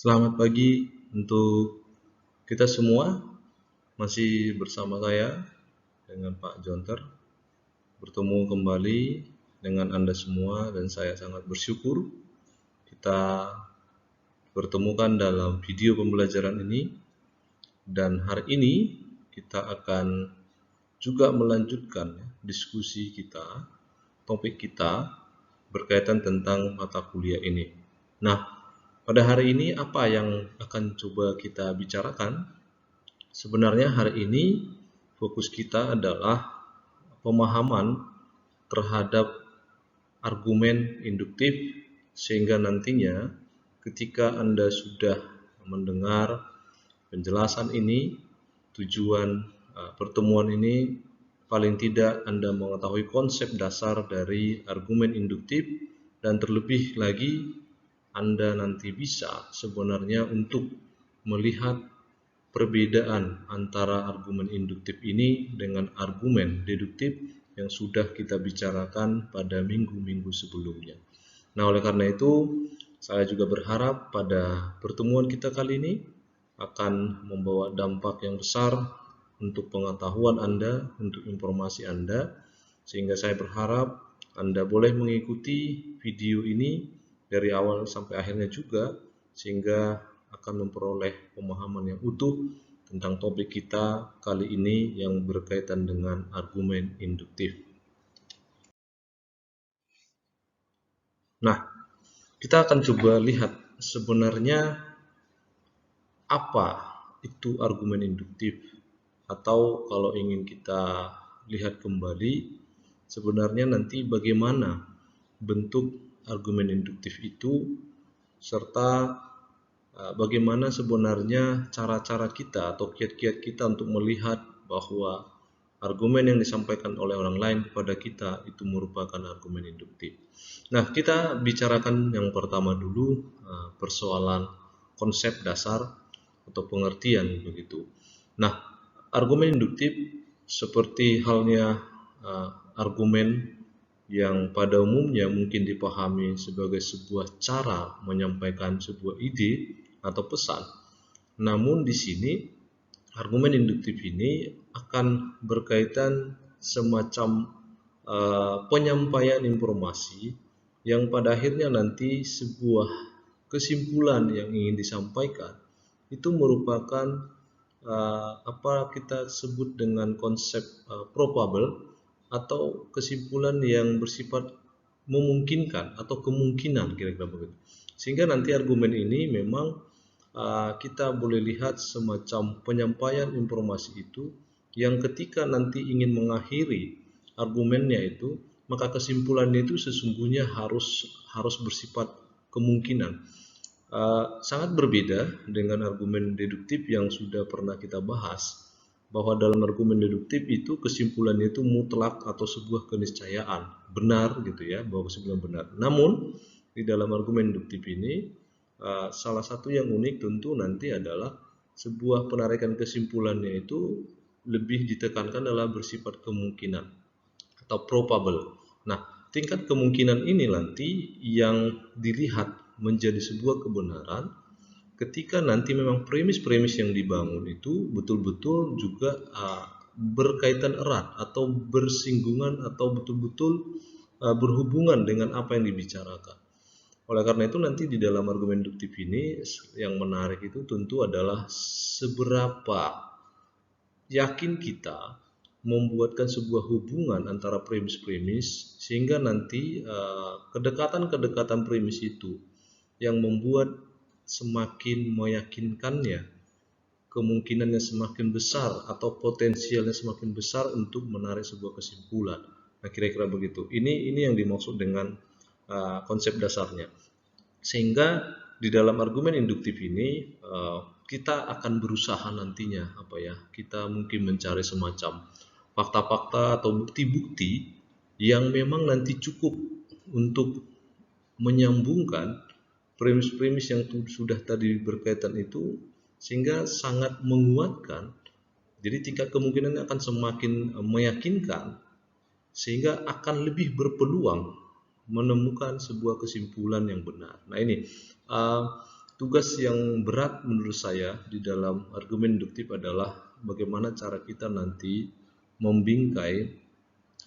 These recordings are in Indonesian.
Selamat pagi untuk kita semua. Masih bersama saya dengan Pak Jonter. Bertemu kembali dengan Anda semua dan saya sangat bersyukur kita bertemukan dalam video pembelajaran ini. Dan hari ini kita akan juga melanjutkan diskusi kita, topik kita berkaitan tentang mata kuliah ini. Nah, pada hari ini apa yang akan coba kita bicarakan? Sebenarnya hari ini fokus kita adalah pemahaman terhadap argumen induktif, sehingga nantinya ketika Anda sudah mendengar penjelasan ini, tujuan pertemuan ini paling tidak Anda mengetahui konsep dasar dari argumen induktif, dan terlebih lagi Anda nanti bisa sebenarnya untuk melihat perbedaan antara argumen induktif ini dengan argumen deduktif yang sudah kita bicarakan pada minggu-minggu sebelumnya. Nah, oleh karena itu, saya juga berharap pada pertemuan kita kali ini akan membawa dampak yang besar untuk pengetahuan Anda, untuk informasi Anda, sehingga saya berharap Anda boleh mengikuti video ini dari awal sampai akhirnya juga, sehingga akan memperoleh pemahaman yang utuh tentang topik kita kali ini yang berkaitan dengan argumen induktif. Nah, kita akan coba lihat sebenarnya apa itu argumen induktif, atau kalau ingin kita lihat kembali sebenarnya nanti bagaimana bentuk argumen induktif itu, serta bagaimana sebenarnya cara-cara kita atau kiat-kiat kita untuk melihat bahwa argumen yang disampaikan oleh orang lain kepada kita itu merupakan argumen induktif. Nah, kita bicarakan yang pertama dulu, persoalan konsep dasar atau pengertian begitu. Nah, argumen induktif seperti halnya argumen yang pada umumnya mungkin dipahami sebagai sebuah cara menyampaikan sebuah ide atau pesan. Namun di sini argumen induktif ini akan berkaitan semacam penyampaian informasi yang pada akhirnya nanti sebuah kesimpulan yang ingin disampaikan itu merupakan apa kita sebut dengan konsep probable, atau kesimpulan yang bersifat memungkinkan atau kemungkinan, kira-kira begitu. Sehingga nanti argumen ini memang kita boleh lihat semacam penyampaian informasi itu yang ketika nanti ingin mengakhiri argumennya itu, maka kesimpulannya itu sesungguhnya harus bersifat kemungkinan. Sangat berbeda dengan argumen deduktif yang sudah pernah kita bahas, bahwa dalam argumen deduktif itu kesimpulannya itu mutlak atau sebuah keniscayaan benar gitu ya, bahwa kesimpulan benar. Namun di dalam argumen deduktif ini salah satu yang unik tentu nanti adalah sebuah penarikan kesimpulannya itu lebih ditekankan adalah bersifat kemungkinan atau probable. Nah, tingkat kemungkinan ini nanti yang dilihat menjadi sebuah kebenaran ketika nanti memang premis-premis yang dibangun itu betul-betul juga berkaitan erat atau bersinggungan atau betul-betul berhubungan dengan apa yang dibicarakan. Oleh karena itu nanti di dalam argumen induktif ini yang menarik itu tentu adalah seberapa yakin kita membuatkan sebuah hubungan antara premis-premis sehingga nanti kedekatan-kedekatan premis itu yang membuat semakin meyakinkannya, kemungkinannya semakin besar atau potensialnya semakin besar untuk menarik sebuah kesimpulan. Nah, kira-kira begitu. Ini yang dimaksud dengan konsep dasarnya. Sehingga di dalam argumen induktif ini kita akan berusaha nantinya kita mungkin mencari semacam fakta-fakta atau bukti-bukti yang memang nanti cukup untuk menyambungkan premis-premis yang sudah tadi berkaitan itu, sehingga sangat menguatkan. Jadi tingkat kemungkinannya akan semakin meyakinkan, sehingga akan lebih berpeluang menemukan sebuah kesimpulan yang benar. Nah, ini tugas yang berat menurut saya di dalam argumen induktif adalah bagaimana cara kita nanti membingkai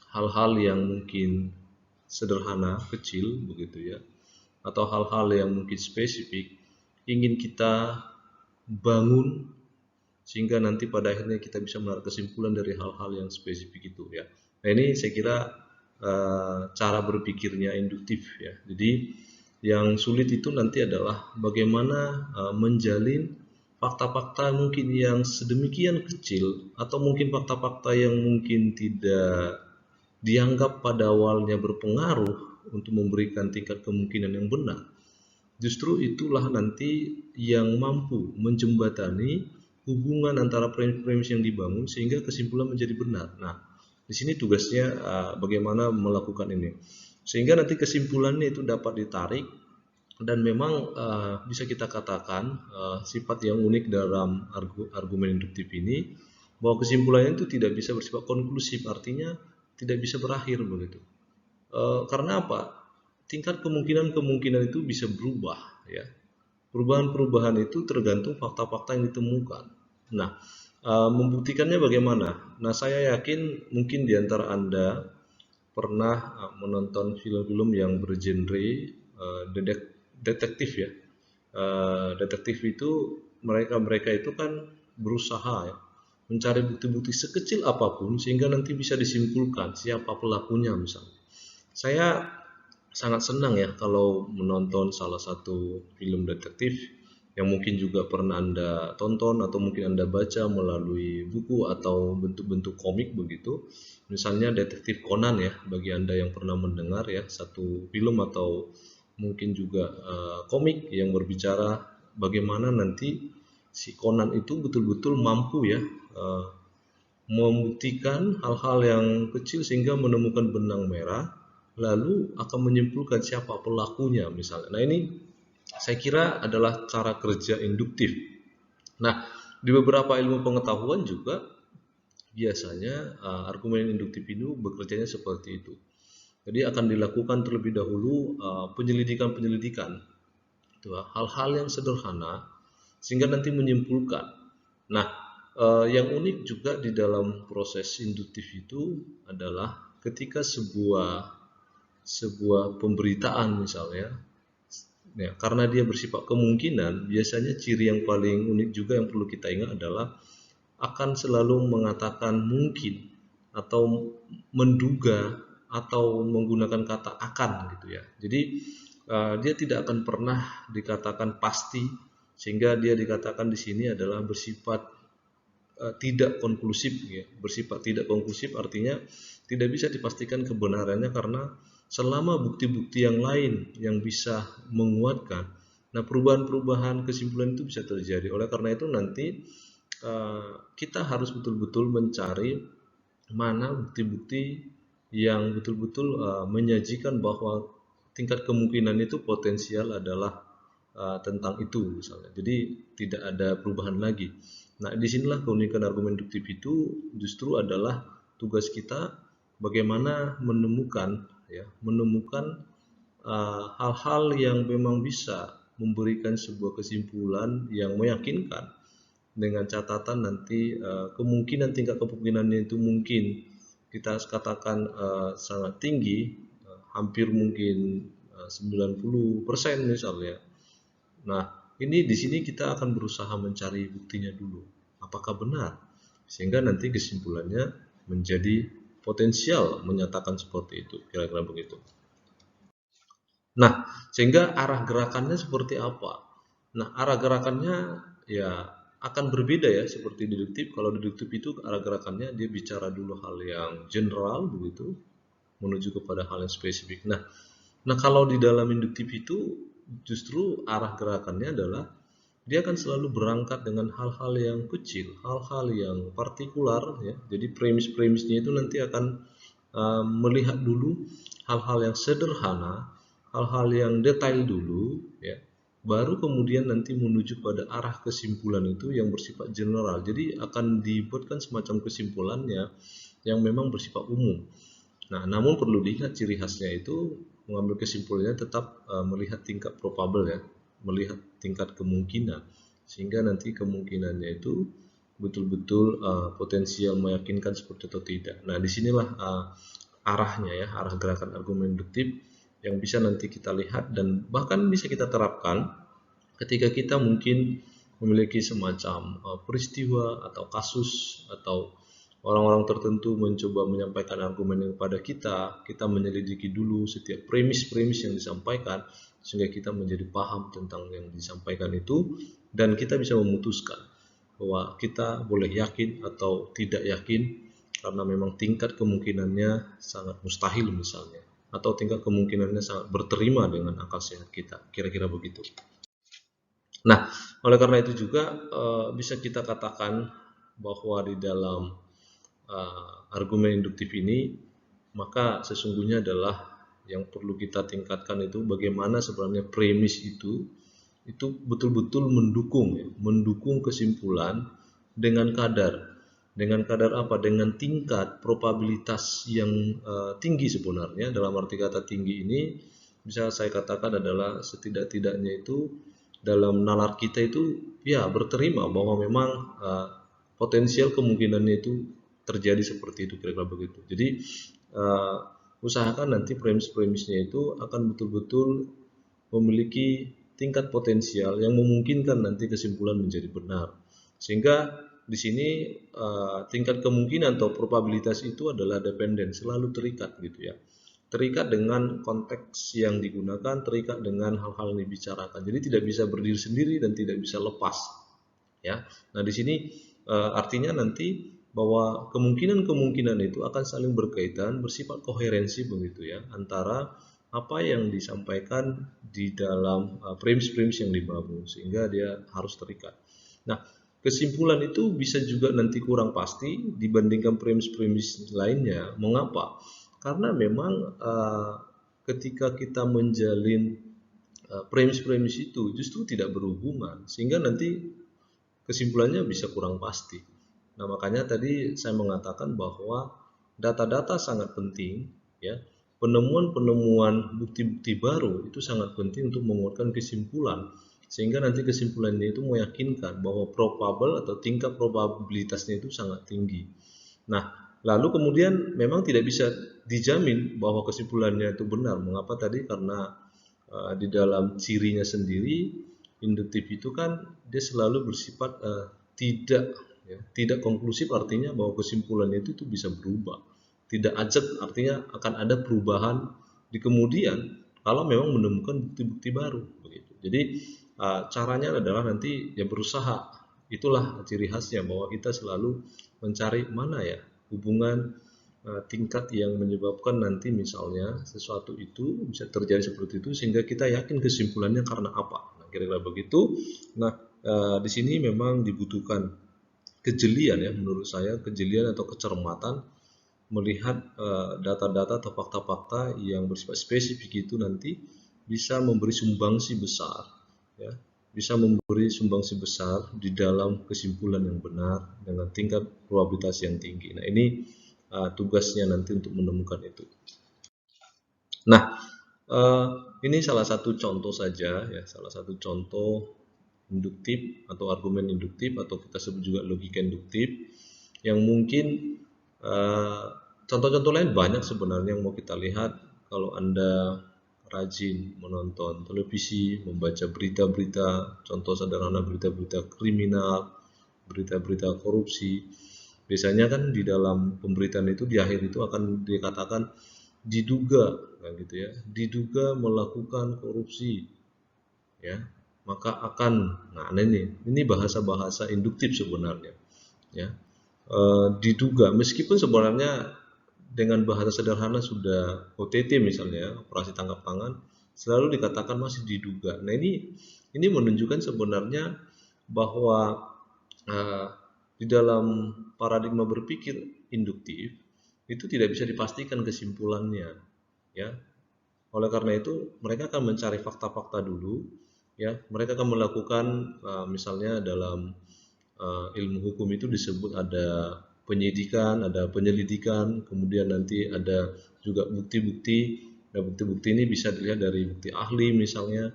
hal-hal yang mungkin sederhana, kecil begitu ya, atau hal-hal yang mungkin spesifik ingin kita bangun sehingga nanti pada akhirnya kita bisa menarik kesimpulan dari hal-hal yang spesifik itu ya. Nah ini saya kira cara berpikirnya induktif ya. Jadi yang sulit itu nanti adalah bagaimana menjalin fakta-fakta mungkin yang sedemikian kecil atau mungkin fakta-fakta yang mungkin tidak dianggap pada awalnya berpengaruh untuk memberikan tingkat kemungkinan yang benar. Justru itulah nanti yang mampu menjembatani hubungan antara premis-premis yang dibangun sehingga kesimpulan menjadi benar. Nah, di sini tugasnya bagaimana melakukan ini. Sehingga nanti kesimpulannya itu dapat ditarik dan memang bisa kita katakan sifat yang unik dalam argumen induktif ini bahwa kesimpulannya itu tidak bisa bersifat konklusif, artinya tidak bisa berakhir begitu. Karena apa? Tingkat kemungkinan itu bisa berubah ya. Perubahan-perubahan itu tergantung fakta-fakta yang ditemukan. Nah, membuktikannya bagaimana? Nah, saya yakin mungkin di antara Anda pernah menonton film-film yang bergenre detektif ya. Detektif itu mereka itu kan berusaha ya, mencari bukti-bukti sekecil apapun sehingga nanti bisa disimpulkan siapa pelakunya misalnya. Saya sangat senang ya kalau menonton salah satu film detektif yang mungkin juga pernah Anda tonton atau mungkin Anda baca melalui buku atau bentuk-bentuk komik begitu. Misalnya Detektif Conan ya, bagi Anda yang pernah mendengar ya, satu film atau mungkin juga komik yang berbicara bagaimana nanti si Conan itu betul-betul mampu ya membuktikan hal-hal yang kecil sehingga menemukan benang merah lalu akan menyimpulkan siapa pelakunya misalnya. Nah ini saya kira adalah cara kerja induktif. Nah di beberapa ilmu pengetahuan juga biasanya argumen induktif itu bekerjanya seperti itu. Jadi akan dilakukan terlebih dahulu penyelidikan-penyelidikan, hal-hal yang sederhana sehingga nanti menyimpulkan. Nah yang unik juga di dalam proses induktif itu adalah ketika sebuah pemberitaan misalnya ya, karena dia bersifat kemungkinan, biasanya ciri yang paling unik juga yang perlu kita ingat adalah akan selalu mengatakan mungkin atau menduga atau menggunakan kata akan gitu ya. Jadi dia tidak akan pernah dikatakan pasti sehingga dia dikatakan di sini adalah bersifat tidak konklusif ya. Bersifat tidak konklusif artinya tidak bisa dipastikan kebenarannya karena selama bukti-bukti yang lain yang bisa menguatkan, nah perubahan-perubahan kesimpulan itu bisa terjadi. Oleh karena itu nanti kita harus betul-betul mencari mana bukti-bukti yang betul-betul menyajikan bahwa tingkat kemungkinan itu potensial adalah tentang itu misalnya. Jadi tidak ada perubahan lagi. Nah, disinilah keunikan argumen induktif itu justru adalah tugas kita bagaimana menemukan hal-hal yang memang bisa memberikan sebuah kesimpulan yang meyakinkan dengan catatan nanti kemungkinan tingkat kemungkinannya itu mungkin kita katakan sangat tinggi, hampir mungkin 90% misalnya. Nah, ini di sini kita akan berusaha mencari buktinya dulu. Apakah benar? Sehingga nanti kesimpulannya menjadi potensial menyatakan seperti itu, kira-kira begitu. Nah, sehingga arah gerakannya seperti apa? Nah, arah gerakannya ya akan berbeda ya seperti deduktif. Kalau deduktif itu arah gerakannya dia bicara dulu hal yang general begitu, menuju kepada hal yang spesifik. Nah kalau di dalam induktif itu justru arah gerakannya adalah dia akan selalu berangkat dengan hal-hal yang kecil, hal-hal yang partikular ya. Jadi premis-premisnya itu nanti akan melihat dulu hal-hal yang sederhana, hal-hal yang detail dulu ya. Baru kemudian nanti menuju pada arah kesimpulan itu yang bersifat general. Jadi akan dibuatkan semacam kesimpulannya yang memang bersifat umum. Nah, namun perlu diingat ciri khasnya itu mengambil kesimpulannya tetap melihat tingkat probable ya. melihat tingkat kemungkinan, sehingga nanti kemungkinannya itu betul-betul potensial meyakinkan seperti atau tidak. Nah, disinilah arahnya ya, arah gerakan argumen induktif yang bisa nanti kita lihat dan bahkan bisa kita terapkan ketika kita mungkin memiliki semacam peristiwa atau kasus atau orang-orang tertentu mencoba menyampaikan argumen kepada kita, kita menyelidiki dulu setiap premis-premis yang disampaikan sehingga kita menjadi paham tentang yang disampaikan itu dan kita bisa memutuskan bahwa kita boleh yakin atau tidak yakin karena memang tingkat kemungkinannya sangat mustahil misalnya atau tingkat kemungkinannya sangat berterima dengan akal sehat kita, kira-kira begitu. Nah, oleh karena itu juga bisa kita katakan bahwa di dalam argumen induktif ini, maka sesungguhnya adalah yang perlu kita tingkatkan itu bagaimana sebenarnya premis itu betul-betul mendukung ya, mendukung kesimpulan dengan kadar apa? Dengan tingkat probabilitas yang tinggi sebenarnya. Dalam arti kata tinggi ini bisa saya katakan adalah setidak-tidaknya itu dalam nalar kita itu ya berterima bahwa memang potensial kemungkinannya itu terjadi seperti itu, kira-kira begitu. Jadi usahakan nanti premis-premisnya itu akan betul-betul memiliki tingkat potensial yang memungkinkan nanti kesimpulan menjadi benar. Sehingga di sini tingkat kemungkinan atau probabilitas itu adalah dependen, selalu terikat gitu ya. Terikat dengan konteks yang digunakan, terikat dengan hal-hal yang dibicarakan. Jadi tidak bisa berdiri sendiri dan tidak bisa lepas. Ya. Nah, di sini artinya nanti bahwa kemungkinan-kemungkinan itu akan saling berkaitan, bersifat koherensi begitu ya, antara apa yang disampaikan di dalam premis-premis yang dibangun, sehingga dia harus terikat. Nah, kesimpulan itu bisa juga nanti kurang pasti dibandingkan premis-premis lainnya. Mengapa? Karena memang ketika kita menjalin premis-premis itu justru tidak berhubungan, sehingga nanti kesimpulannya bisa kurang pasti. Nah, makanya tadi saya mengatakan bahwa data-data sangat penting ya. Penemuan-penemuan bukti-bukti baru itu sangat penting untuk menguatkan kesimpulan, sehingga nanti kesimpulannya itu meyakinkan bahwa probable atau tingkat probabilitasnya itu sangat tinggi. Nah, lalu kemudian memang tidak bisa dijamin bahwa kesimpulannya itu benar. Mengapa tadi? Karena di dalam cirinya sendiri induktif itu kan dia selalu bersifat tidak konklusif, artinya bahwa kesimpulannya itu bisa berubah. Tidak ajak, artinya akan ada perubahan di kemudian kalau memang menemukan bukti-bukti baru begitu. Jadi caranya adalah nanti ya berusaha. Itulah ciri khasnya bahwa kita selalu mencari mana ya hubungan tingkat yang menyebabkan nanti misalnya sesuatu itu bisa terjadi seperti itu sehingga kita yakin kesimpulannya karena apa. Nah, kira-kira begitu. Nah, di sini memang dibutuhkan kejelian ya, menurut saya kejelian atau kecermatan melihat data-data atau fakta-fakta yang bersifat spesifik itu nanti bisa memberi sumbangsi besar ya, bisa memberi sumbangsi besar di dalam kesimpulan yang benar dengan tingkat probabilitas yang tinggi. Nah, ini tugasnya nanti untuk menemukan itu. Nah, ini salah satu contoh saja ya, salah satu contoh induktif atau argumen induktif atau kita sebut juga logika induktif yang mungkin contoh-contoh lain banyak sebenarnya yang mau kita lihat kalau Anda rajin menonton televisi, membaca berita-berita, contoh sederhana berita-berita kriminal, berita-berita korupsi. Biasanya kan di dalam pemberitaan itu di akhir itu akan dikatakan diduga gitu ya, diduga melakukan korupsi ya, maka akan, nah ini bahasa-bahasa induktif sebenarnya ya, diduga, meskipun sebenarnya dengan bahasa sederhana sudah OTT misalnya, operasi tangkap tangan, selalu dikatakan masih diduga. Nah, ini menunjukkan sebenarnya bahwa di dalam paradigma berpikir induktif itu tidak bisa dipastikan kesimpulannya ya. Oleh karena itu mereka akan mencari fakta-fakta dulu ya, mereka akan melakukan misalnya dalam ilmu hukum itu disebut ada penyidikan, ada penyelidikan, kemudian nanti ada juga bukti-bukti. Nah, bukti-bukti ini bisa dilihat dari bukti ahli misalnya,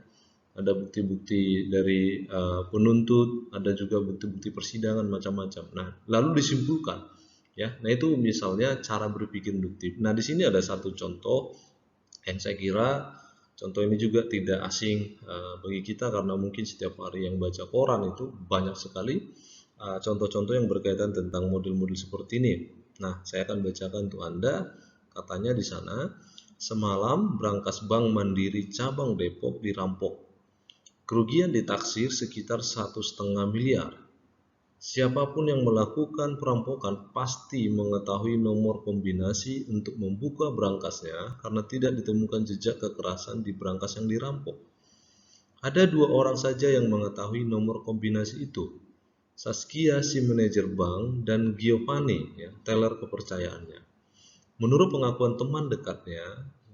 ada bukti-bukti dari penuntut, ada juga bukti-bukti persidangan macam-macam. Nah, lalu disimpulkan, ya. Nah, itu misalnya cara berpikir induktif. Nah, di sini ada satu contoh yang saya kira contoh ini juga tidak asing bagi kita karena mungkin setiap hari yang baca koran itu banyak sekali contoh-contoh yang berkaitan tentang model-model seperti ini. Nah, saya akan bacakan untuk Anda. Katanya di sana, semalam brankas Bank Mandiri cabang Depok dirampok. Kerugian ditaksir sekitar 1,5 miliar. Siapapun yang melakukan perampokan pasti mengetahui nomor kombinasi untuk membuka brankasnya karena tidak ditemukan jejak kekerasan di brankas yang dirampok. Ada 2 orang saja yang mengetahui nomor kombinasi itu, Saskia si manajer bank dan Giovanni, ya, teller kepercayaannya. Menurut pengakuan teman dekatnya,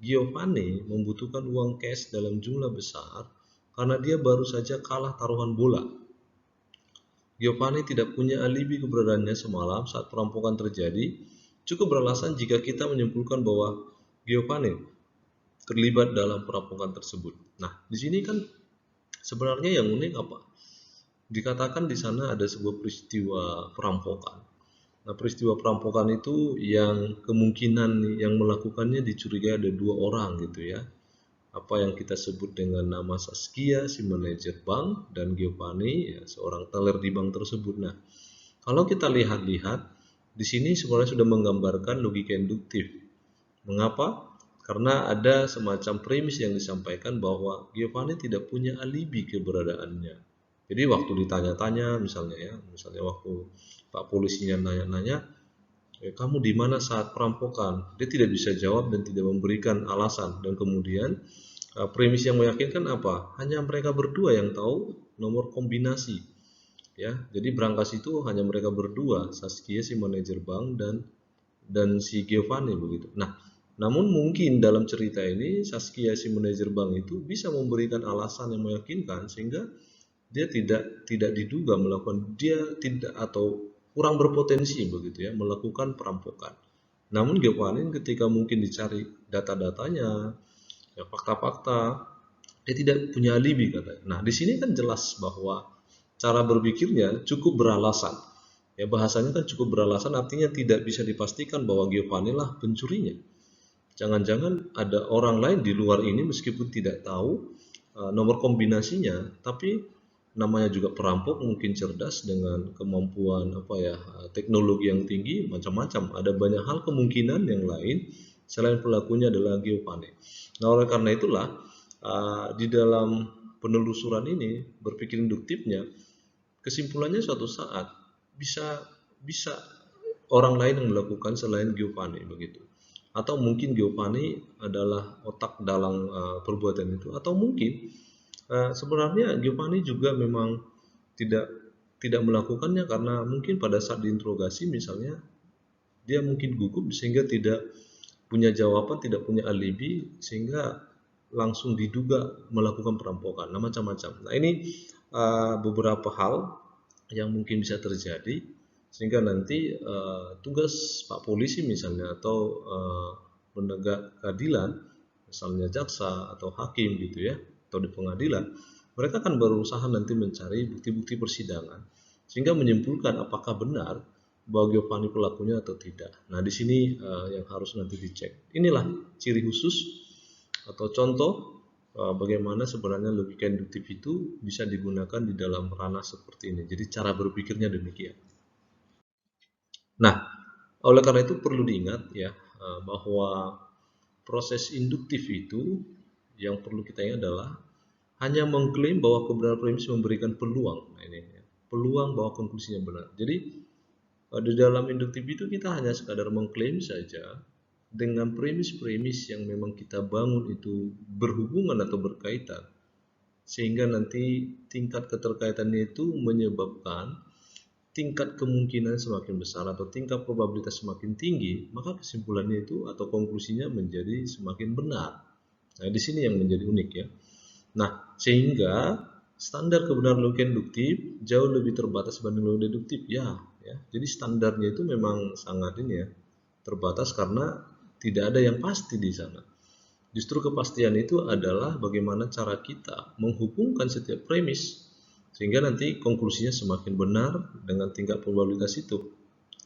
Giovanni membutuhkan uang cash dalam jumlah besar karena dia baru saja kalah taruhan bola. Giovanni tidak punya alibi keberadaannya semalam saat perampokan terjadi. Cukup beralasan jika kita menyimpulkan bahwa Giovanni terlibat dalam perampokan tersebut. Nah, di sini kan sebenarnya yang unik apa? Dikatakan di sana ada sebuah peristiwa perampokan. Nah, peristiwa perampokan itu yang kemungkinan yang melakukannya dicurigai ada 2 orang gitu ya. Apa yang kita sebut dengan nama Saskia, si manajer bank, dan Giovanni, ya, seorang teller di bank tersebut. Nah, kalau kita lihat-lihat, di sini sebenarnya sudah menggambarkan logika induktif. Mengapa? Karena ada semacam premis yang disampaikan bahwa Giovanni tidak punya alibi keberadaannya. Jadi waktu ditanya-tanya misalnya ya, misalnya waktu Pak polisinya nanya-nanya, kamu di mana saat perampokan? Dia tidak bisa jawab dan tidak memberikan alasan. Dan kemudian premis yang meyakinkan apa? Hanya mereka berdua yang tahu nomor kombinasi. Ya, jadi brankas itu hanya mereka berdua, Saskia si manajer bank dan si Giovanni begitu. Nah, namun mungkin dalam cerita ini Saskia si manajer bank itu bisa memberikan alasan yang meyakinkan sehingga dia tidak diduga melakukan, dia tidak atau kurang berpotensi begitu ya melakukan perampokan. Namun Giovanni ketika mungkin dicari data-datanya, ya fakta-fakta, dia tidak punya alibi katanya. Nah, di sini kan jelas bahwa cara berpikirnya cukup beralasan. Ya, bahasanya kan cukup beralasan artinya tidak bisa dipastikan bahwa Giovanni lah pencurinya. Jangan-jangan ada orang lain di luar ini meskipun tidak tahu nomor kombinasinya, tapi namanya juga perampok, mungkin cerdas dengan kemampuan teknologi yang tinggi, macam-macam. Ada banyak hal kemungkinan yang lain selain pelakunya adalah Giovanni. Nah, oleh karena itulah di dalam penelusuran ini berpikir induktifnya, kesimpulannya suatu saat bisa bisa orang lain yang melakukan selain Giovanni begitu. Atau mungkin Giovanni adalah otak dalam perbuatan itu, atau mungkin sebenarnya Giovanni juga memang tidak tidak melakukannya karena mungkin pada saat diinterogasi misalnya dia mungkin gugup sehingga tidak punya jawaban, tidak punya alibi sehingga langsung diduga melakukan perampokan. Nah, macam-macam. Nah, ini beberapa hal yang mungkin bisa terjadi sehingga nanti tugas Pak polisi misalnya atau penegak keadilan misalnya jaksa atau hakim gitu ya atau di pengadilan, mereka akan berusaha nanti mencari bukti-bukti persidangan sehingga menyimpulkan apakah benar bahwa Giovanni pelakunya atau tidak. Nah, di sini yang harus nanti dicek. Inilah ciri khusus atau contoh bagaimana sebenarnya logika induktif itu bisa digunakan di dalam ranah seperti ini. Jadi cara berpikirnya demikian. Nah, oleh karena itu perlu diingat ya bahwa proses induktif itu yang perlu kita ingat adalah hanya mengklaim bahwa kebenaran premis memberikan peluang. Nah, ini ya, peluang bahwa konklusinya benar. Jadi di dalam induktif itu kita hanya sekadar mengklaim saja dengan premis-premis yang memang kita bangun itu berhubungan atau berkaitan sehingga nanti tingkat keterkaitannya itu menyebabkan tingkat kemungkinan semakin besar atau tingkat probabilitas semakin tinggi, maka kesimpulannya itu atau konklusinya menjadi semakin benar. Nah, di sini yang menjadi unik ya. Nah, sehingga standar kebenaran logika induktif jauh lebih terbatas dibanding logika deduktif ya. Jadi standarnya itu memang sangat ini ya, terbatas karena tidak ada yang pasti di sana. Justru kepastian itu adalah bagaimana cara kita menghubungkan setiap premis sehingga nanti konklusinya semakin benar dengan tingkat probabilitas itu.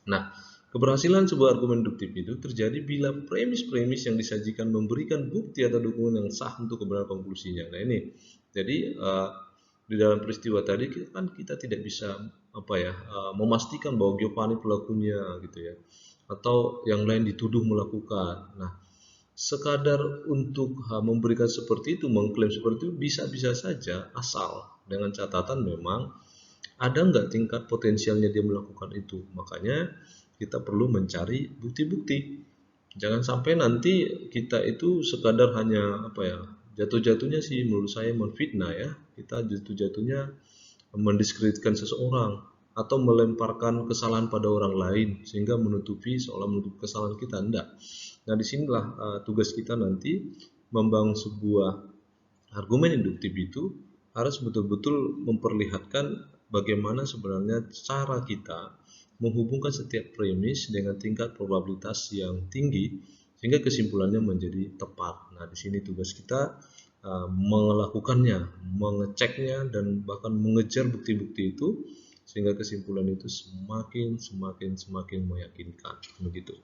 Nah, keberhasilan sebuah argumen induktif itu terjadi bila premis-premis yang disajikan memberikan bukti atau dukungan yang sah untuk kebenaran konklusinya. Nah ini, jadi di dalam peristiwa tadi kan kita tidak bisa memastikan bahwa Giovanni pelakunya gitu ya, atau yang lain dituduh melakukan. Nah, sekadar untuk memberikan seperti itu, mengklaim seperti itu bisa-bisa saja, asal dengan catatan memang ada nggak tingkat potensialnya dia melakukan itu. Makanya kita perlu mencari bukti-bukti. Jangan sampai nanti kita itu sekadar hanya jatuh-jatuhnya sih menurut saya menfitnah ya. Kita jatuh-jatuhnya mendiskreditkan seseorang atau melemparkan kesalahan pada orang lain sehingga seolah menutupi kesalahan kita. Enggak. Nah disinilah tugas kita nanti membangun sebuah argumen induktif itu harus betul-betul memperlihatkan bagaimana sebenarnya cara kita menghubungkan setiap premis dengan tingkat probabilitas yang tinggi sehingga kesimpulannya menjadi tepat. Nah, di sini tugas kita melakukannya, mengeceknya dan bahkan mengejar bukti-bukti itu sehingga kesimpulan itu semakin meyakinkan begitu.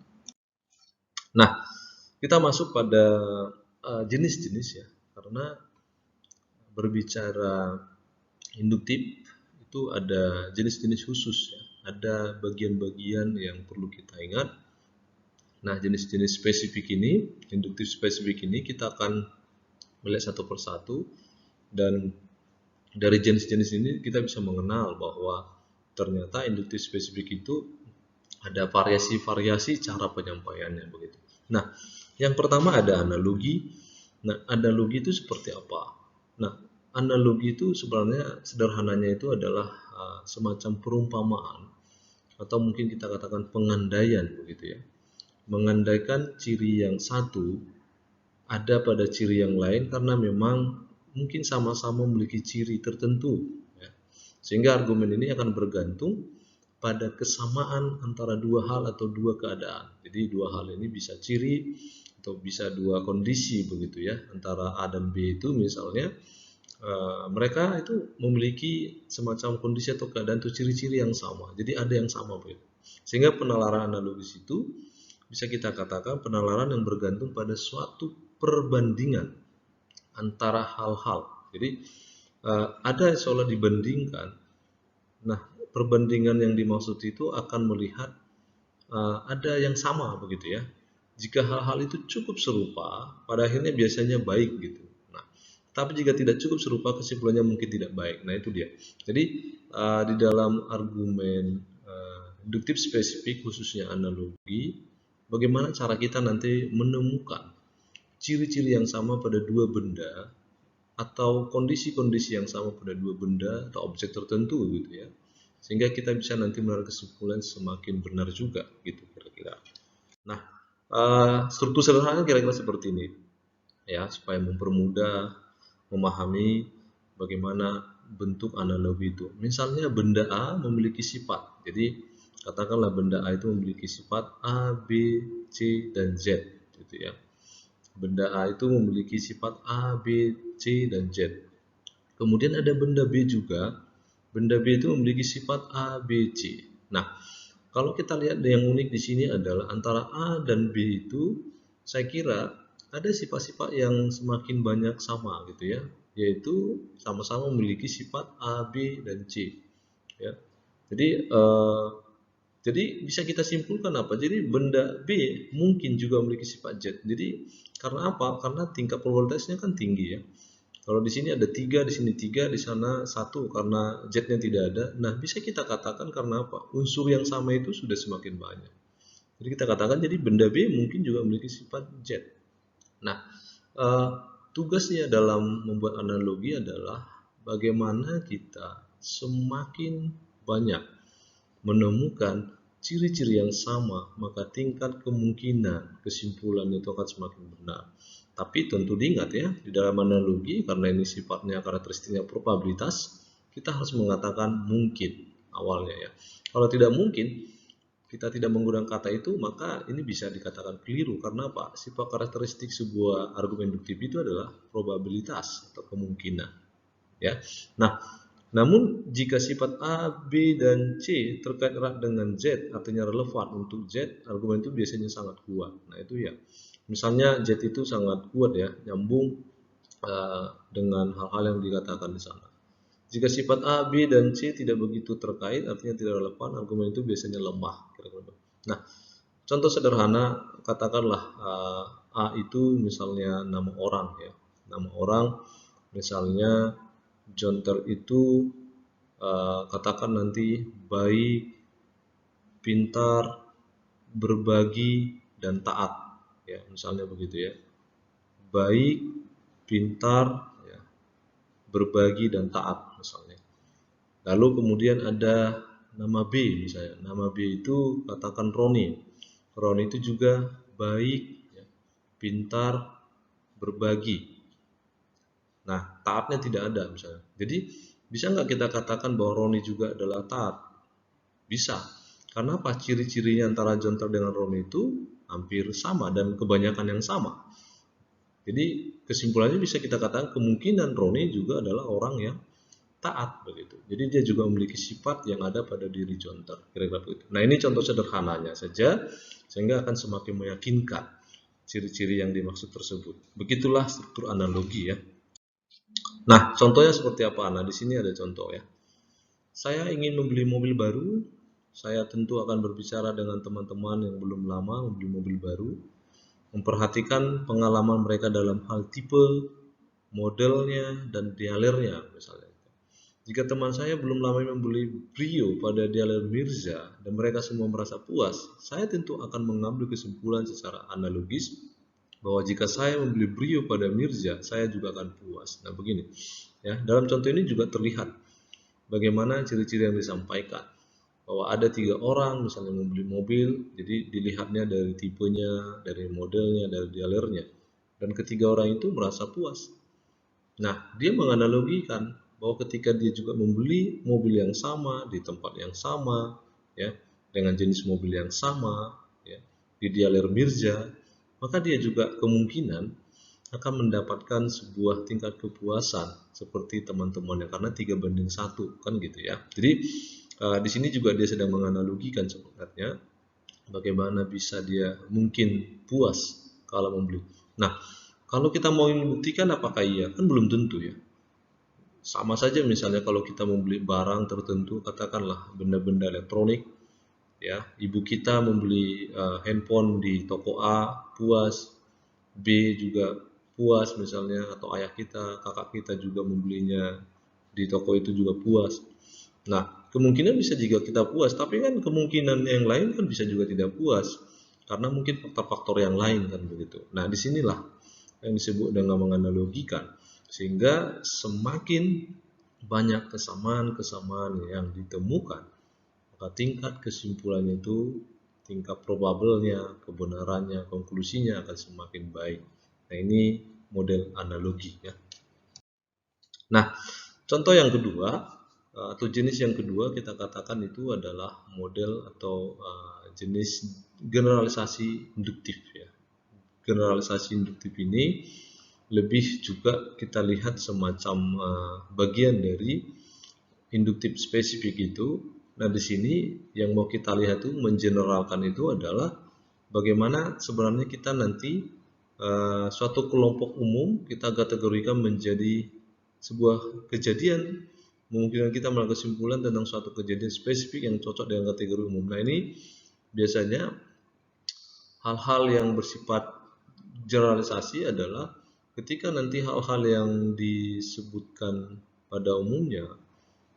Nah, kita masuk pada jenis-jenis ya, karena berbicara induktif itu ada jenis-jenis khusus ya, ada bagian-bagian yang perlu kita ingat. Nah, jenis-jenis spesifik ini, induktif spesifik ini kita akan melihat satu persatu, dan dari jenis-jenis ini kita bisa mengenal bahwa ternyata induktif spesifik itu ada variasi-variasi cara penyampaiannya begitu. Nah, yang pertama ada analogi. Nah, analogi itu seperti apa? Nah, analogi itu sebenarnya sederhananya itu adalah semacam perumpamaan atau mungkin kita katakan pengandaian begitu ya. Mengandaikan ciri yang satu ada pada ciri yang lain karena memang mungkin sama-sama memiliki ciri tertentu ya. Sehingga argumen ini akan bergantung pada kesamaan antara dua hal atau dua keadaan. Jadi dua hal ini bisa ciri atau bisa dua kondisi begitu ya. Antara A dan B itu misalnya mereka itu memiliki semacam kondisi atau keadaan atau ciri-ciri yang sama. Jadi ada yang sama begitu. Sehingga penalaran analogis itu bisa kita katakan penalaran yang bergantung pada suatu perbandingan antara hal-hal. Jadi ada seolah dibandingkan. Nah, perbandingan yang dimaksud itu akan melihat ada yang sama begitu ya. Jika hal-hal itu cukup serupa, pada akhirnya biasanya baik gitu. Nah, tapi jika tidak cukup serupa, kesimpulannya mungkin tidak baik. Nah, itu dia. Jadi di dalam argumen induktif spesifik khususnya analogi, bagaimana cara kita nanti menemukan ciri-ciri yang sama pada dua benda atau kondisi-kondisi yang sama pada dua benda atau objek tertentu gitu ya, sehingga kita bisa nanti menarik kesimpulan semakin benar juga gitu kira-kira. Nah, struktur sederhana kira-kira seperti ini ya, supaya mempermudah memahami bagaimana bentuk analogi itu. Misalnya benda A memiliki sifat, jadi katakanlah benda A itu memiliki sifat A, B, C, dan Z gitu ya. Benda A itu memiliki sifat A, B, C, dan Z. Kemudian ada benda B juga. Benda B itu memiliki sifat A, B, C. Nah, kalau kita lihat yang unik di sini adalah antara A dan B itu saya kira ada sifat-sifat yang semakin banyak sama gitu ya, yaitu sama-sama memiliki sifat A, B, dan C. Ya. Jadi bisa kita simpulkan apa? Jadi benda B mungkin juga memiliki sifat Z. Jadi karena apa? Karena tingkat probabilitasnya kan tinggi ya. Kalau di sini ada 3, di sini 3, di sana 1 karena Z-nya tidak ada. Nah, bisa kita katakan karena apa? Unsur yang sama itu sudah semakin banyak. Jadi kita katakan jadi benda B mungkin juga memiliki sifat Z. Nah, tugasnya dalam membuat analogi adalah bagaimana kita semakin banyak menemukan ciri-ciri yang sama, maka tingkat kemungkinan kesimpulan itu akan semakin benar. Tapi tentu diingat ya, di dalam analogi karena ini sifatnya karakteristiknya probabilitas, kita harus mengatakan mungkin awalnya ya. Kalau tidak mungkin, kita tidak menggunakan kata itu, maka ini bisa dikatakan keliru. Karena apa? Sifat karakteristik sebuah argumen induktif itu adalah probabilitas atau kemungkinan. Ya. Nah, namun jika sifat A, B, dan C terkait erat dengan Z, artinya relevan untuk Z, argumen itu biasanya sangat kuat. Nah itu ya, misalnya Z itu sangat kuat ya, nyambung dengan hal-hal yang dikatakan di sana. Jika sifat A, B, dan C tidak begitu terkait, artinya tidak relevan, argumen itu biasanya lemah. Nah, contoh sederhana, katakanlah A itu misalnya nama orang ya, nama orang, misalnya Jonter itu katakan nanti baik, pintar, berbagi, dan taat, ya misalnya begitu ya, baik, pintar, ya, berbagi dan taat misalnya. Lalu kemudian ada nama B misalnya, nama B itu katakan Roni. Roni itu juga baik, ya, pintar, berbagi. Nah, taatnya tidak ada misalnya. Jadi bisa nggak kita katakan bahwa Roni juga adalah taat? Bisa. Karena apa? Ciri-cirinya antara Jonter dengan Roni itu hampir sama dan kebanyakan yang sama. Jadi kesimpulannya bisa kita katakan kemungkinan Roni juga adalah orang yang taat begitu. Jadi dia juga memiliki sifat yang ada pada diri Jonter. Kira-kira begitu. Nah ini contoh sederhananya saja sehingga akan semakin meyakinkan ciri-ciri yang dimaksud tersebut. Begitulah struktur analogi ya. Nah contohnya seperti apa? Nah di sini ada contoh ya. Saya ingin membeli mobil baru. Saya tentu akan berbicara dengan teman-teman yang belum lama membeli mobil baru. Memperhatikan pengalaman mereka dalam hal tipe, modelnya, dan dialernya misalnya. Jika teman saya belum lama membeli Brio pada dialer Mirza dan mereka semua merasa puas, saya tentu akan mengambil kesimpulan secara analogis bahwa jika saya membeli Brio pada Mirza, saya juga akan puas. Nah begini, ya dalam contoh ini juga terlihat bagaimana ciri-ciri yang disampaikan. Bahwa ada 3 orang misalnya membeli mobil, jadi dilihatnya dari tipenya, dari modelnya, dari dialernya, dan ketiga orang itu merasa puas. Nah, dia menganalogikan bahwa ketika dia juga membeli mobil yang sama di tempat yang sama, ya, dengan jenis mobil yang sama, ya, di dialer Mirza, maka dia juga kemungkinan akan mendapatkan sebuah tingkat kepuasan seperti teman-temannya karena 3:1 kan gitu ya. Jadi di sini juga dia sedang menganalogikan sebenarnya bagaimana bisa dia mungkin puas kalau membeli. Nah, kalau kita mau membuktikan apakah iya, kan belum tentu ya. Sama saja misalnya kalau kita membeli barang tertentu, katakanlah benda-benda elektronik, ya, ibu kita membeli handphone di toko A, puas, B juga puas misalnya, atau ayah kita, kakak kita juga membelinya di toko itu juga puas. Nah, kemungkinan bisa juga kita puas, tapi kan kemungkinan yang lain kan bisa juga tidak puas karena mungkin faktor-faktor yang lain kan begitu. Nah, disinilah yang disebut dengan menganalogikan, sehingga semakin banyak kesamaan-kesamaan yang ditemukan, maka tingkat kesimpulannya itu, tingkat probabelnya, kebenarannya, konklusinya akan semakin baik. Nah, ini model analogi ya. Nah, contoh yang kedua atau jenis yang kedua kita katakan itu adalah model atau jenis generalisasi induktif ya. Generalisasi induktif ini lebih juga kita lihat semacam bagian dari induktif spesifik itu. Nah, di sini yang mau kita lihat itu mengeneralkan itu adalah bagaimana sebenarnya kita nanti suatu kelompok umum kita kategorikan menjadi sebuah kejadian, memungkinkan kita melakukan kesimpulan tentang suatu kejadian spesifik yang cocok dengan kategori umum. Nah, ini biasanya hal-hal yang bersifat generalisasi adalah ketika nanti hal-hal yang disebutkan pada umumnya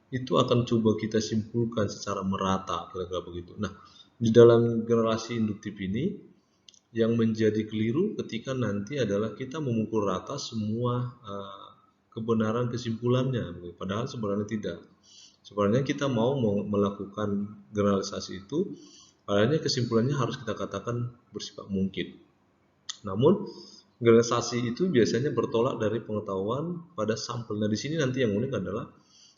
itu akan coba kita simpulkan secara merata, kira-kira begitu. Nah, di dalam generasi induktif ini yang menjadi keliru ketika nanti adalah kita memukul rata semua kebenaran kesimpulannya, padahal sebenarnya tidak. Sebenarnya kita mau melakukan generalisasi itu, padahal kesimpulannya harus kita katakan bersifat mungkin. Namun generalisasi itu biasanya bertolak dari pengetahuan pada sampel. Nah, di sini nanti yang unik adalah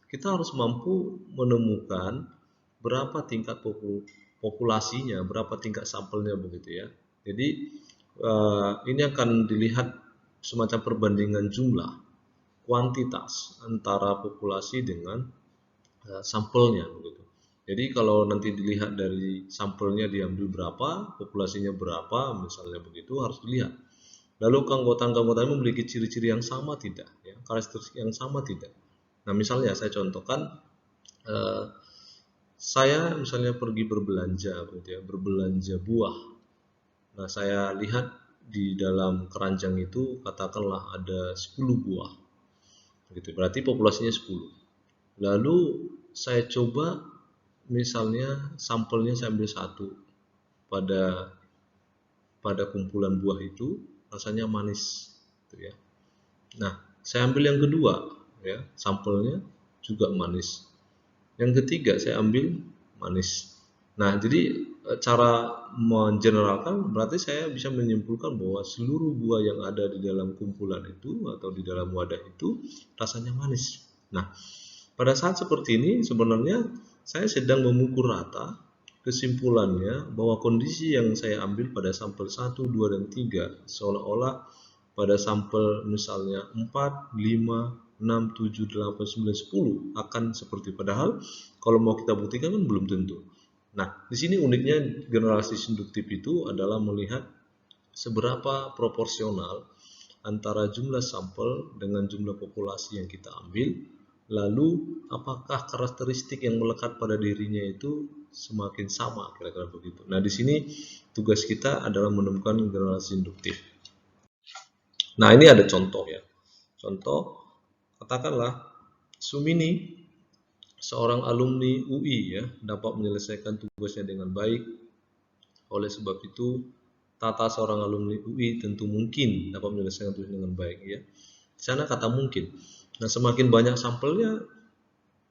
kita harus mampu menemukan berapa tingkat populasinya, berapa tingkat sampelnya begitu ya. Jadi ini akan dilihat semacam perbandingan jumlah, kuantitas antara populasi dengan sampelnya begitu. Jadi kalau nanti dilihat dari sampelnya diambil berapa, populasinya berapa, misalnya begitu harus dilihat. Lalu anggota-anggotanya memiliki ciri-ciri yang sama tidak, ya, karakteristik yang sama tidak. Nah misalnya saya contohkan, saya misalnya pergi berbelanja, gitu ya, berbelanja buah. Nah saya lihat di dalam keranjang itu katakanlah ada 10 buah, gitu. Berarti populasinya 10. Lalu saya coba misalnya sampelnya saya ambil satu, pada kumpulan buah itu rasanya manis, gitu ya. Nah saya ambil yang kedua, ya, sampelnya juga manis. Yang ketiga saya ambil manis. Nah jadi cara mengeneralkan berarti saya bisa menyimpulkan bahwa seluruh buah yang ada di dalam kumpulan itu atau di dalam wadah itu rasanya manis. Nah pada saat seperti ini sebenarnya saya sedang memukul rata, kesimpulannya bahwa kondisi yang saya ambil pada sampel 1, 2, dan 3 seolah-olah pada sampel misalnya 4, 5, 6, 7, 8, 9, 10 akan seperti, padahal kalau mau kita buktikan kan belum tentu. Nah, di sini uniknya generalisis induktif itu adalah melihat seberapa proporsional antara jumlah sampel dengan jumlah populasi yang kita ambil. Lalu apakah karakteristik yang melekat pada dirinya itu semakin sama, kira-kira begitu. Nah di sini tugas kita adalah menemukan generalisis induktif. Nah ini ada contoh ya. Contoh, katakanlah Sumini, seorang alumni UI ya, dapat menyelesaikan tugasnya dengan baik. Oleh sebab itu, Tata seorang alumni UI tentu mungkin dapat menyelesaikan tugasnya dengan baik ya. Di sana kata mungkin. Nah, semakin banyak sampelnya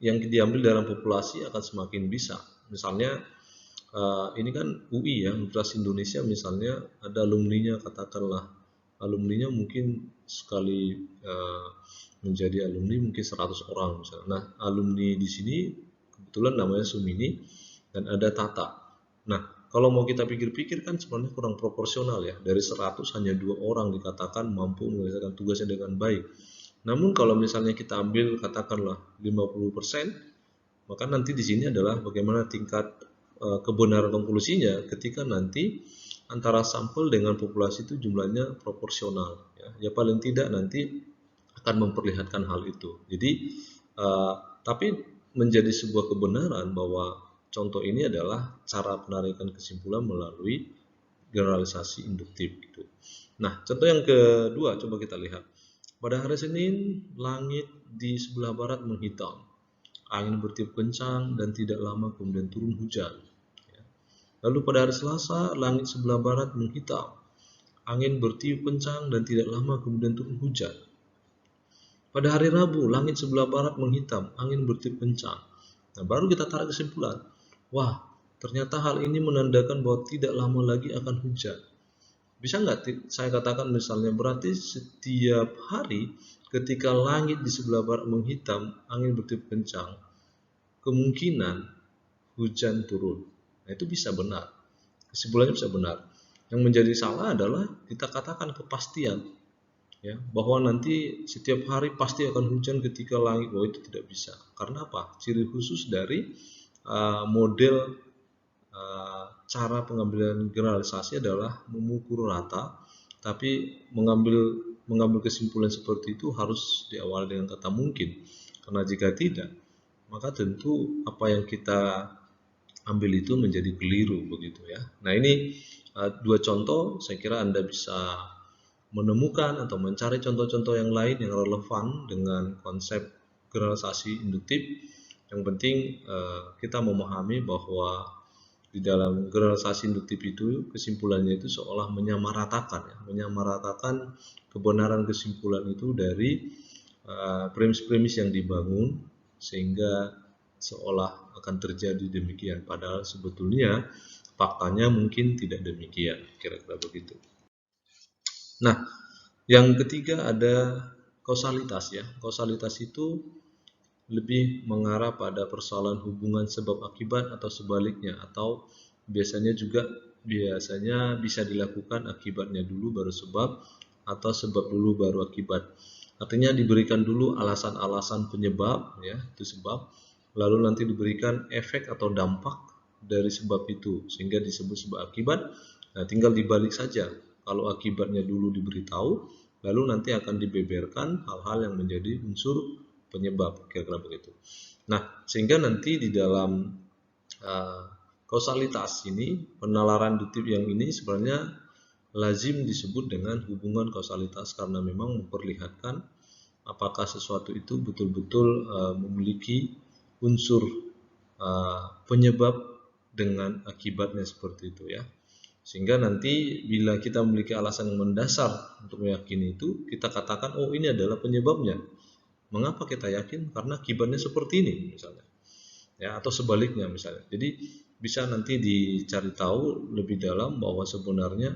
yang diambil dalam populasi akan semakin bisa. Misalnya ini kan UI ya, Universitas Indonesia misalnya ada alumninya, katakanlah alumninya mungkin sekali menjadi alumni mungkin 100 orang misalnya. Nah, alumni di sini kebetulan namanya Sumini dan ada Tata. Nah, kalau mau kita pikir-pikir kan sebenarnya kurang proporsional ya. Dari 100 hanya 2 orang dikatakan mampu menyelesaikan tugasnya dengan baik. Namun kalau misalnya kita ambil katakanlah 50%, maka nanti di sini adalah bagaimana tingkat kebenaran konklusinya ketika nanti antara sampel dengan populasi itu jumlahnya proporsional. Ya paling tidak nanti akan memperlihatkan hal itu. Jadi tapi menjadi sebuah kebenaran bahwa contoh ini adalah cara penarikan kesimpulan melalui generalisasi induktif gitu. Nah, contoh yang kedua coba kita lihat. Pada hari Senin, langit di sebelah barat menghitam. Angin bertiup kencang dan tidak lama kemudian turun hujan. Lalu pada hari Selasa, langit sebelah barat menghitam. Angin bertiup kencang dan tidak lama kemudian turun hujan. Pada hari Rabu, langit sebelah barat menghitam, angin bertiup kencang. Nah, baru kita tarik kesimpulan. Wah, ternyata hal ini menandakan bahwa tidak lama lagi akan hujan. Bisa nggak saya katakan misalnya berarti setiap hari ketika langit di sebelah barat menghitam, angin bertiup kencang, kemungkinan hujan turun. Nah itu bisa benar, kesimpulannya bisa benar. Yang menjadi salah adalah kita katakan kepastian, ya, bahwa nanti setiap hari pasti akan hujan ketika langit. Bahwa itu tidak bisa. Karena apa? Ciri khusus dari model cara pengambilan generalisasi adalah memukul rata, tapi mengambil kesimpulan seperti itu harus diawali dengan kata mungkin. Karena jika tidak, maka tentu apa yang kita ambil itu menjadi keliru begitu ya. Nah ini dua contoh, saya kira Anda bisa menemukan atau mencari contoh-contoh yang lain yang relevan dengan konsep generalisasi induktif. Yang penting kita memahami bahwa di dalam generalisasi induktif itu kesimpulannya itu seolah menyamaratakan ya, menyamaratakan kebenaran kesimpulan itu dari premis-premis yang dibangun sehingga seolah akan terjadi demikian, padahal sebetulnya faktanya mungkin tidak demikian, kira-kira begitu. Nah, yang ketiga ada kausalitas ya. Kausalitas itu lebih mengarah pada persoalan hubungan sebab akibat atau sebaliknya, atau biasanya bisa dilakukan akibatnya dulu baru sebab, atau sebab dulu baru akibat. Artinya diberikan dulu alasan-alasan penyebab, ya, itu sebab, lalu nanti diberikan efek atau dampak dari sebab itu, sehingga disebut sebab akibat. Nah, tinggal dibalik saja. Kalau akibatnya dulu diberitahu, lalu nanti akan dibeberkan hal-hal yang menjadi unsur penyebab, kira-kira begitu. Nah, sehingga nanti di dalam kausalitas ini, penalaran deduktif yang ini sebenarnya lazim disebut dengan hubungan kausalitas, karena memang memperlihatkan apakah sesuatu itu betul-betul memiliki unsur penyebab dengan akibatnya, seperti itu ya. Sehingga nanti bila kita memiliki alasan yang mendasar untuk meyakini itu, kita katakan, oh ini adalah penyebabnya. Mengapa kita yakin? Karena akibatnya seperti ini misalnya, ya, atau sebaliknya misalnya. Jadi bisa nanti dicari tahu lebih dalam bahwa sebenarnya,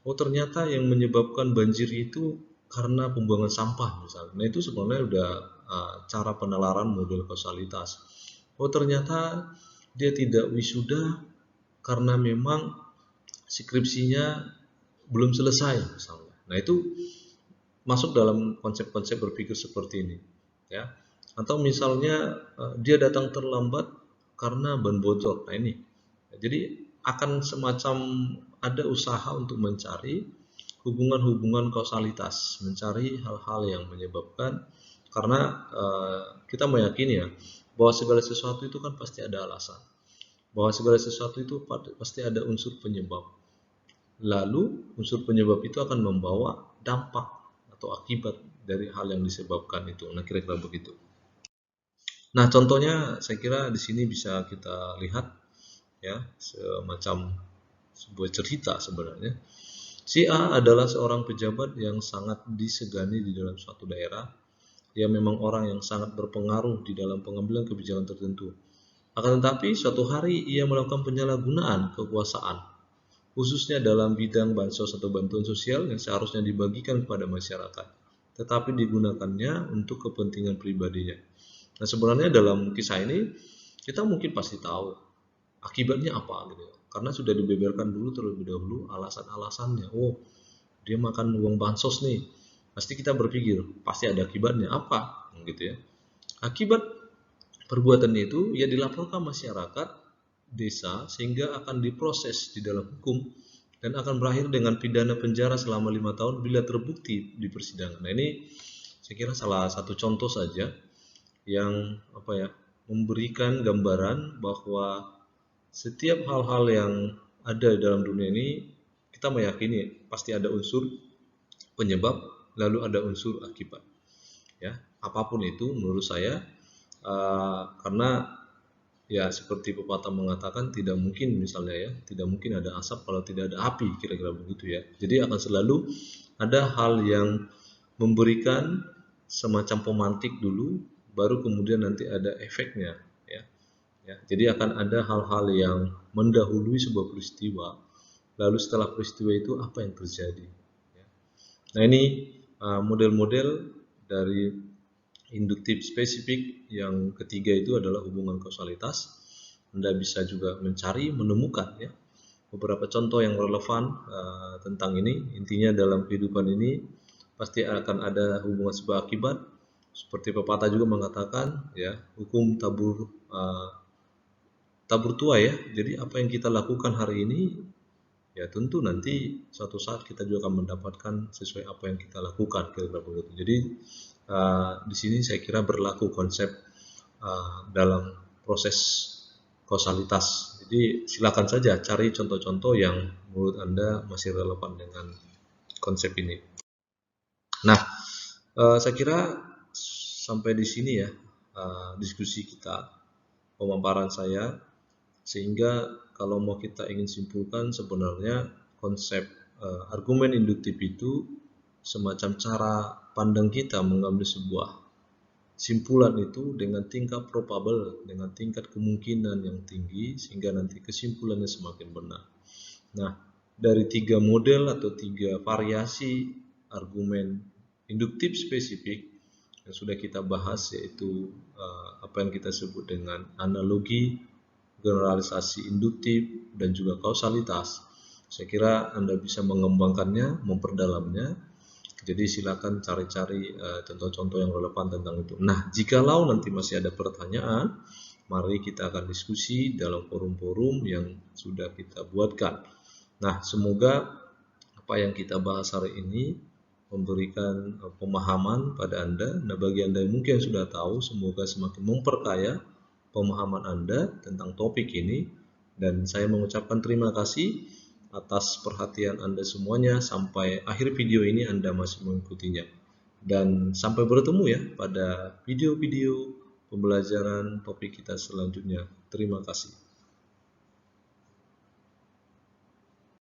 oh ternyata yang menyebabkan banjir itu karena pembuangan sampah misalnya. Nah itu sebenarnya udah cara penalaran model kausalitas. Oh ternyata dia tidak wisuda karena memang skripsinya belum selesai misalnya. Nah itu masuk dalam konsep-konsep berpikir seperti ini, ya. Atau misalnya dia datang terlambat karena ban bocor. Nah ini, jadi akan semacam ada usaha untuk mencari hubungan-hubungan kausalitas, mencari hal-hal yang menyebabkan, karena kita meyakini ya bahwa segala sesuatu itu kan pasti ada alasan, bahwa segala sesuatu itu pasti ada unsur penyebab. Lalu unsur penyebab itu akan membawa dampak atau akibat dari hal yang disebabkan itu. Nah, kira-kira begitu. Nah, contohnya saya kira di sini bisa kita lihat ya, semacam sebuah cerita sebenarnya. Si A adalah seorang pejabat yang sangat disegani di dalam suatu daerah. Dia memang orang yang sangat berpengaruh di dalam pengambilan kebijakan tertentu. Akan tetapi suatu hari ia melakukan penyalahgunaan kekuasaan, khususnya dalam bidang bansos atau bantuan sosial yang seharusnya dibagikan kepada masyarakat, tetapi digunakannya untuk kepentingan pribadinya. Nah, sebenarnya dalam kisah ini kita mungkin pasti tahu akibatnya apa gitu, karena sudah dibeberkan dulu terlebih dahulu alasan-alasannya. Oh, dia makan uang bansos nih, pasti kita berpikir pasti ada akibatnya apa, gitu ya. Akibat perbuatannya itu ya dilaporkan masyarakat desa, sehingga akan diproses di dalam hukum dan akan berakhir dengan pidana penjara selama 5 tahun bila terbukti di persidangan. Nah ini saya kira salah satu contoh saja yang memberikan gambaran bahwa setiap hal-hal yang ada dalam dunia ini kita meyakini pasti ada unsur penyebab, lalu ada unsur akibat. Ya, apapun itu menurut saya, karena ya seperti pepatah mengatakan tidak mungkin misalnya ya, tidak mungkin ada asap kalau tidak ada api, kira-kira begitu ya. Jadi akan selalu ada hal yang memberikan semacam pemantik dulu, baru kemudian nanti ada efeknya ya. Ya, jadi akan ada hal-hal yang mendahului sebuah peristiwa, lalu setelah peristiwa itu apa yang terjadi. Ya. Nah ini model-model dari induktif spesifik. Yang ketiga itu adalah hubungan kausalitas. Anda bisa juga mencari, menemukan ya beberapa contoh yang relevan tentang ini. Intinya dalam kehidupan ini pasti akan ada hubungan sebab akibat. Seperti pepatah juga mengatakan ya, hukum tabur tuai ya. Jadi apa yang kita lakukan hari ini ya tentu nanti suatu saat kita juga akan mendapatkan sesuai apa yang kita lakukan, kira-kira begitu. Jadi di sini saya kira berlaku konsep dalam proses kausalitas. Jadi silakan saja cari contoh-contoh yang menurut Anda masih relevan dengan konsep ini. Nah, saya kira sampai di sini ya diskusi kita, pemaparan saya, sehingga kalau mau kita ingin simpulkan sebenarnya konsep argumen induktif itu semacam cara pandang kita mengambil sebuah simpulan itu dengan tingkat probable, dengan tingkat kemungkinan yang tinggi, sehingga nanti kesimpulannya semakin benar. Nah, dari 3 model atau 3 variasi argumen induktif spesifik yang sudah kita bahas, yaitu apa yang kita sebut dengan analogi, generalisasi induktif, dan juga kausalitas. Saya kira Anda bisa mengembangkannya, memperdalamnya. Jadi silakan cari-cari contoh-contoh yang relevan tentang itu. Nah, jikalau nanti masih ada pertanyaan, mari kita akan diskusi dalam forum-forum yang sudah kita buatkan. Nah, semoga apa yang kita bahas hari ini memberikan pemahaman pada Anda. Nah, bagi Anda yang mungkin sudah tahu, semoga semakin memperkaya pemahaman Anda tentang topik ini. Dan saya mengucapkan terima kasih atas perhatian Anda semuanya. Sampai akhir video ini Anda masih mengikutinya. Dan sampai bertemu ya pada video-video pembelajaran topik kita selanjutnya. Terima kasih.